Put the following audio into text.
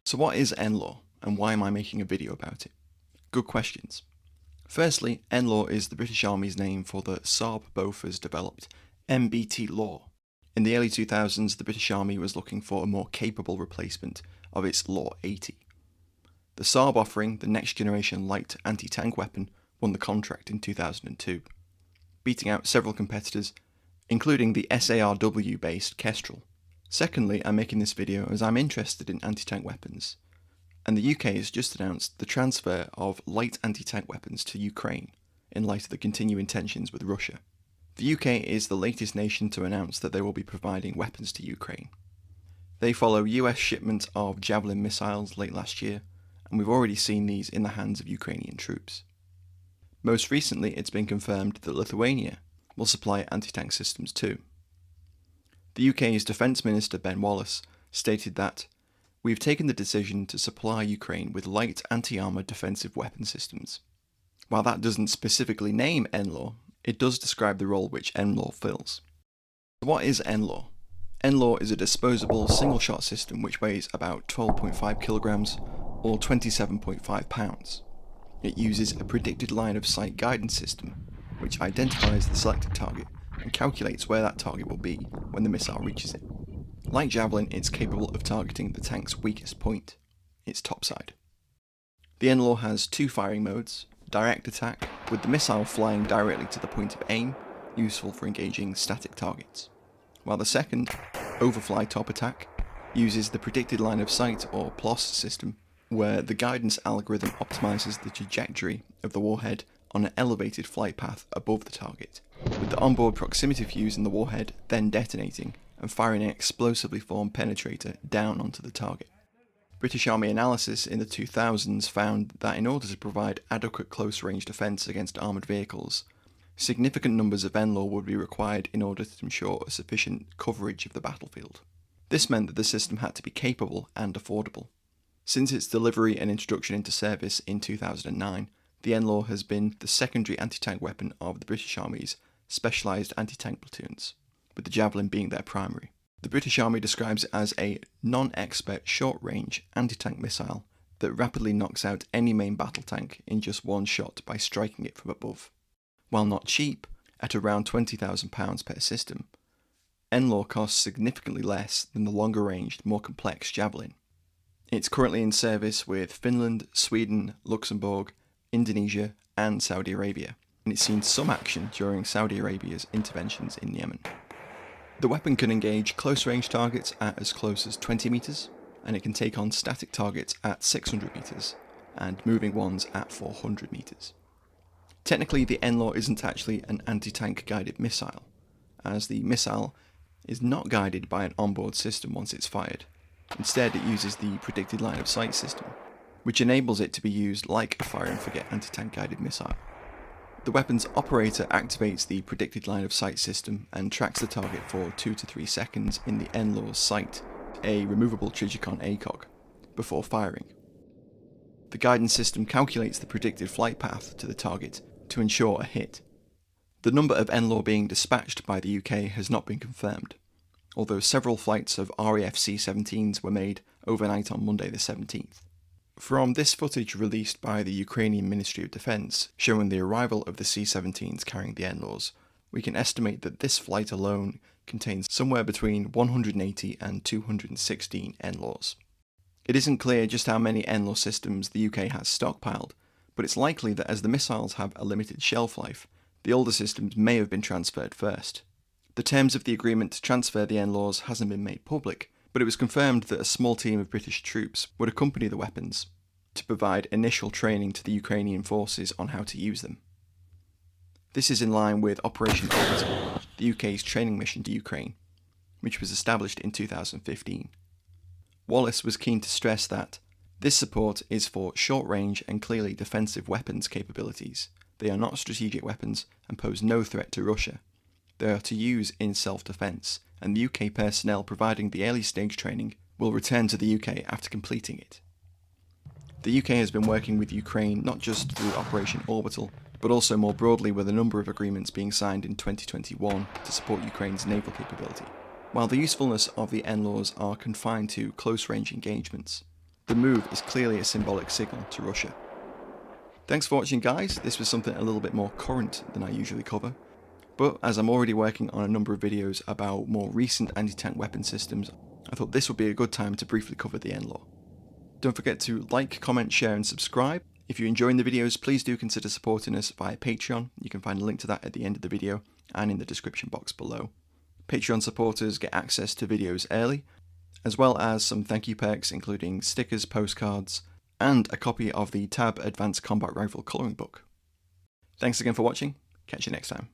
So what is NLAW, and why am I making a video about it? Good questions. Firstly, NLAW is the British Army's name for the Saab Bofors developed MBT law. In the early 2000s, the British Army was looking for a more capable replacement of its Law 80. The Saab offering the next generation light anti-tank weapon won the contract in 2002, beating out several competitors, including the SARW-based Kestrel. Secondly, I'm making this video as I'm interested in anti-tank weapons, and the UK has just announced the transfer of light anti-tank weapons to Ukraine in light of the continuing tensions with Russia. The UK is the latest nation to announce that they will be providing weapons to Ukraine. They follow US shipment of Javelin missiles late last year, and we've already seen these in the hands of Ukrainian troops. Most recently, it's been confirmed that Lithuania will supply anti-tank systems too. The UK's Defence Minister Ben Wallace stated that, "We've taken the decision to supply Ukraine with light anti-armour defensive weapon systems." While that doesn't specifically name NLAW, it does describe the role which NLAW fills. So what is NLAW? NLAW is a disposable single-shot system which weighs about 12.5 kilograms or 27.5 pounds. It uses a predicted line of sight guidance system which identifies the selected target and calculates where that target will be when the missile reaches it. Like Javelin, it's capable of targeting the tank's weakest point, its topside. The NLAW has two firing modes: direct attack, with the missile flying directly to the point of aim, useful for engaging static targets, while the second, overfly top attack, uses the predicted line of sight or PLOS system, where the guidance algorithm optimizes the trajectory of the warhead on an elevated flight path above the target, with the onboard proximity fuse in the warhead then detonating and firing an explosively formed penetrator down onto the target. British Army analysis in the 2000s found that in order to provide adequate close-range defence against armoured vehicles, significant numbers of NLAW would be required in order to ensure a sufficient coverage of the battlefield. This meant that the system had to be capable and affordable. Since its delivery and introduction into service in 2009, the NLAW has been the secondary anti-tank weapon of the British Army's specialised anti-tank platoons, with the Javelin being their primary. The British Army describes it as a non-expert short-range anti-tank missile that rapidly knocks out any main battle tank in just one shot by striking it from above. While not cheap, at around £20,000 per system, NLAW costs significantly less than the longer-ranged, more complex Javelin. It's currently in service with Finland, Sweden, Luxembourg, Indonesia and Saudi Arabia, and it's seen some action during Saudi Arabia's interventions in Yemen. The weapon can engage close-range targets at as close as 20 metres, and it can take on static targets at 600 metres, and moving ones at 400 metres. Technically, the NLAW isn't actually an anti-tank guided missile, as the missile is not guided by an onboard system once it's fired. Instead, it uses the predicted line of sight system, which enables it to be used like a fire and forget anti-tank guided missile. The weapon's operator activates the predicted line of sight system and tracks the target for 2 to 3 seconds in the NLAW's sight, a removable Trijicon ACOG, before firing. The guidance system calculates the predicted flight path to the target to ensure a hit. The number of NLAW being dispatched by the UK has not been confirmed, although several flights of RAF C-17s were made overnight on Monday the 17th. From this footage released by the Ukrainian Ministry of Defence showing the arrival of the C-17s carrying the NLAWs, we can estimate that this flight alone contains somewhere between 180 and 216 NLAWs. It isn't clear just how many NLAW systems the UK has stockpiled, but it's likely that as the missiles have a limited shelf life, the older systems may have been transferred first. The terms of the agreement to transfer the NLAWs hasn't been made public, but it was confirmed that a small team of British troops would accompany the weapons to provide initial training to the Ukrainian forces on how to use them. This is in line with Operation Orbital, the UK's training mission to Ukraine, which was established in 2015. Wallace was keen to stress that this support is for short-range and clearly defensive weapons capabilities. They are not strategic weapons and pose no threat to Russia. They are to use in self-defence, and the UK personnel providing the early stage training will return to the UK after completing it. The UK has been working with Ukraine not just through Operation Orbital, but also more broadly with a number of agreements being signed in 2021 to support Ukraine's naval capability. While the usefulness of the NLAWs are confined to close-range engagements, The move is clearly a symbolic signal to Russia. Thanks for watching, guys. This was something a little bit more current than I usually cover, but as I'm already working on a number of videos about more recent anti-tank weapon systems, I thought this would be a good time to briefly cover the NLAW. Don't forget to like, comment, share and subscribe. If you're enjoying the videos, please do consider supporting us via Patreon. You can find a link to that at the end of the video and in the description box below. Patreon supporters get access to videos early, as well as some thank you perks including stickers, postcards, and a copy of the Tab Advanced Combat Rifle colouring book. Thanks again for watching. Catch you next time.